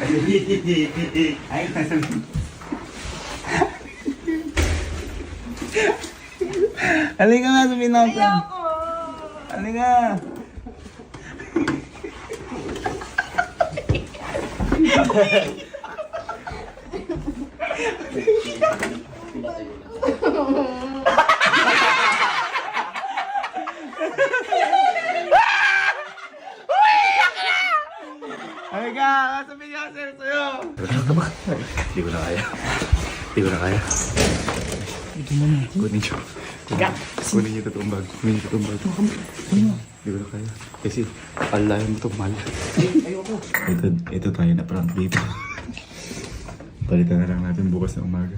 Ay, sasabihin. Halika nga, sabihin natin. Ayoko! Halika. Halika, sabihin niya kasi sa'yo. Hindi ko na kaya. Hindi ko na kaya. Kunin niyo. Kunin niyo totoong bag. Kunin niyo totoong bag. Hindi ko na kaya. Kasi alayan mo itong mahal. Ito tayo na prank dito. Palitan na lang natin bukas na umaga.